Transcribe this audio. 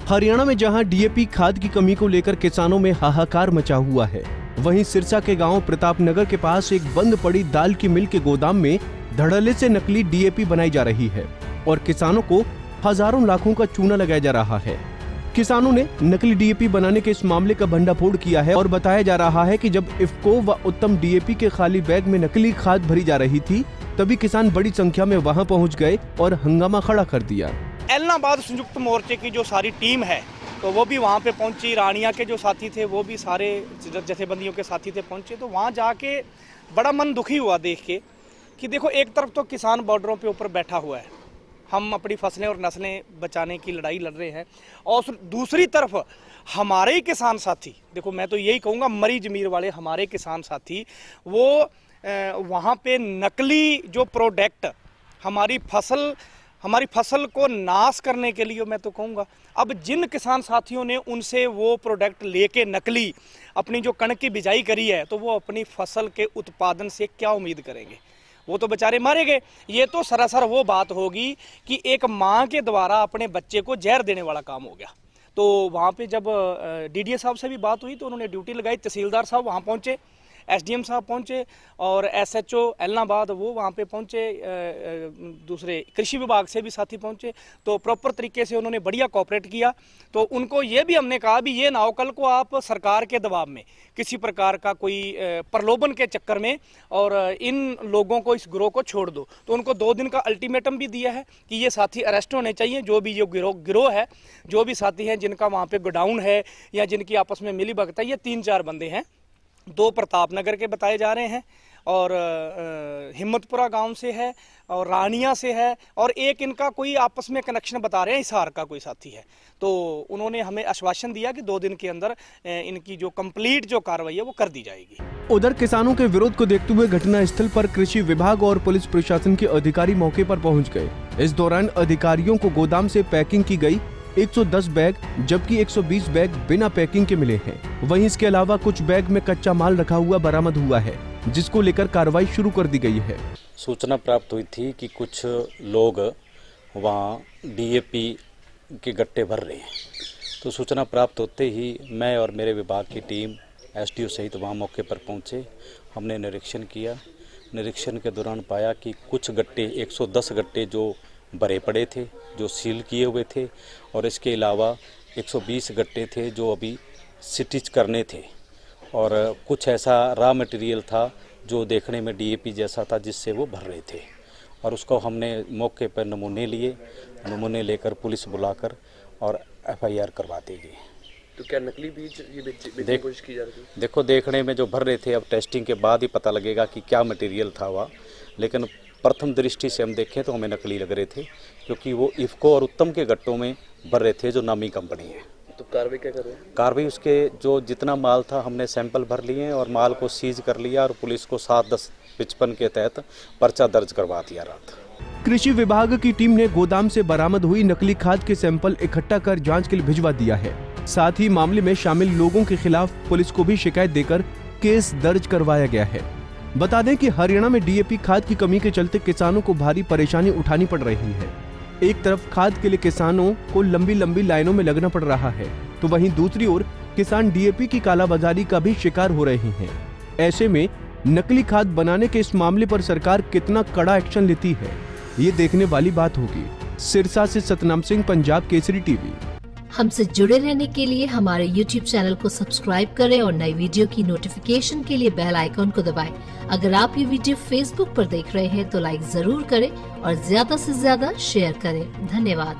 हरियाणा में जहां डीएपी खाद की कमी को लेकर किसानों में हाहाकार मचा हुआ है, वहीं सिरसा के गांव प्रतापनगर के पास एक बंद पड़ी दाल की मिल के गोदाम में धड़ल्ले से नकली डीएपी बनाई जा रही है और किसानों को हजारों लाखों का चूना लगाया जा रहा है। किसानों ने नकली डीएपी बनाने के इस मामले का भंडाफोड़ किया है और बताया जा रहा है कि जब इफ्को व उत्तम डीएपी के खाली बैग में नकली खाद भरी जा रही थी, तभी किसान बड़ी संख्या में वहां पहुंच गए और हंगामा खड़ा कर दिया। एलनाबाद संयुक्त मोर्चे की जो सारी टीम है तो वो भी वहाँ पे पहुंची, रानिया के जो साथी थे वो भी सारे जथेबंदियों के साथी थे पहुंचे। तो वहाँ जाके बड़ा मन दुखी हुआ देख के कि देखो, एक तरफ तो किसान बॉर्डरों पे ऊपर बैठा हुआ है, हम अपनी फसलें और नस्लें बचाने की लड़ाई लड़ रहे हैं, और दूसरी तरफ हमारे ही किसान साथी, देखो मैं तो यही कहूँगा मरी जमीर वाले हमारे किसान साथी, वो वहाँ पे नकली जो प्रोडक्ट हमारी फसल को नाश करने के लिए, मैं तो कहूँगा अब जिन किसान साथियों ने उनसे वो प्रोडक्ट लेके नकली अपनी जो कणक की बिजाई करी है, तो वो अपनी फसल के उत्पादन से क्या उम्मीद करेंगे? वो तो बेचारे मारे गए। ये तो सरासर वो बात होगी कि एक माँ के द्वारा अपने बच्चे को जहर देने वाला काम हो गया। तो वहाँ पे जब डीडीए साहब से भी बात हुई तो उन्होंने ड्यूटी लगाई, तहसीलदार साहब वहाँ पहुँचे, एसडीएम साहब पहुंचे और एसएचओ एलनाबाद वो वहाँ पे पहुंचे, दूसरे कृषि विभाग से भी साथी पहुंचे। तो प्रॉपर तरीके से उन्होंने बढ़िया कोऑपरेट किया। तो उनको ये भी हमने कहा भी ये ना हो कल को आप सरकार के दबाव में किसी प्रकार का कोई प्रलोभन के चक्कर में और इन लोगों को, इस गिरोह को छोड़ दो। तो उनको 2 दिन का अल्टीमेटम भी दिया है कि ये साथी अरेस्ट होने चाहिए, जो भी ये गिरोह है, जो भी साथी हैं जिनका वहाँ पे गोडाउन है या जिनकी आपस में मिली भगत है। ये 3-4 बंदे हैं, 2 प्रतापनगर के बताए जा रहे हैं और हिम्मतपुरा गांव से है और रानिया से है, और एक इनका कोई आपस में कनेक्शन बता रहे हैं हिसार का कोई साथी है। तो उन्होंने हमें आश्वासन दिया कि 2 दिन के अंदर इनकी जो कंप्लीट जो कार्रवाई है वो कर दी जाएगी। उधर किसानों के विरोध को देखते हुए घटनास्थल पर कृषि विभाग और पुलिस प्रशासन के अधिकारी मौके पर पहुंच गए। इस दौरान अधिकारियों को गोदाम से पैकिंग की गई 110 बैग जबकि 120 बैग बिना पैकिंग के मिले हैं। वहीं इसके अलावा कुछ बैग में कच्चा माल रखा हुआ बरामद हुआ है, जिसको लेकर कार्रवाई शुरू कर दी गई है। सूचना प्राप्त हुई थी कि कुछ लोग वहां डीएपी के गट्टे भर रहे हैं। तो सूचना प्राप्त होते ही मैं और मेरे विभाग की टीम एसडीओ सहित वहां मौके पर पहुंचे। हमने निरीक्षण किया। निरीक्षण के दौरान पाया कि कुछ गट्टे 110 गट्टे जो भरे पड़े थे, जो सील किए हुए थे, और इसके अलावा 120 गट्टे थे जो अभी स्टिच करने थे, और कुछ ऐसा रॉ मटेरियल था जो देखने में डीएपी जैसा था जिससे वो भर रहे थे। और उसको हमने मौके पर नमूने लिए, नमूने लेकर पुलिस बुलाकर और एफआईआर करवा दी गई। तो क्या नकली बीज ये बेचने की कोशिश की जा रही थी? देखो, देखने में जो भर रहे थे, अब टेस्टिंग के बाद ही पता लगेगा कि क्या मटेरियल था वह, लेकिन प्रथम दृष्टि से हम देखें तो हमें नकली लग रहे थे, क्योंकि वो इफ्को और उत्तम के गट्टों में भर रहे थे जो नामी कंपनी है। तो कार्रवाई क्या कर रहे हैं? कार्रवाई उसके जो जितना माल था हमने सैंपल भर लिए और माल को सीज कर लिया और पुलिस को 7-10-55 के तहत पर्चा दर्ज करवा दिया रात। कृषि विभाग की टीम ने गोदाम से बरामद हुई नकली खाद के सैंपल इकट्ठा कर जांच के लिए भिजवा दिया है। साथ ही मामले में शामिल लोगों के खिलाफ पुलिस को भी शिकायत देकर केस दर्ज करवाया गया है। बता दें कि हरियाणा में डीएपी खाद की कमी के चलते किसानों को भारी परेशानी उठानी पड़ रही है। एक तरफ खाद के लिए किसानों को लंबी लंबी लाइनों में लगना पड़ रहा है, तो वहीं दूसरी ओर किसान डीएपी की कालाबाजारी का भी शिकार हो रहे हैं। ऐसे में नकली खाद बनाने के इस मामले पर सरकार कितना कड़ा एक्शन लेती है, ये देखने वाली बात होगी। सिरसा से सतनाम सिंह, पंजाब केसरी टीवी। हमसे जुड़े रहने के लिए हमारे YouTube चैनल को सब्सक्राइब करें और नई वीडियो की नोटिफिकेशन के लिए बेल आइकॉन को दबाएं। अगर आप ये वीडियो Facebook पर देख रहे हैं तो लाइक जरूर करें और ज्यादा से ज्यादा शेयर करें। धन्यवाद।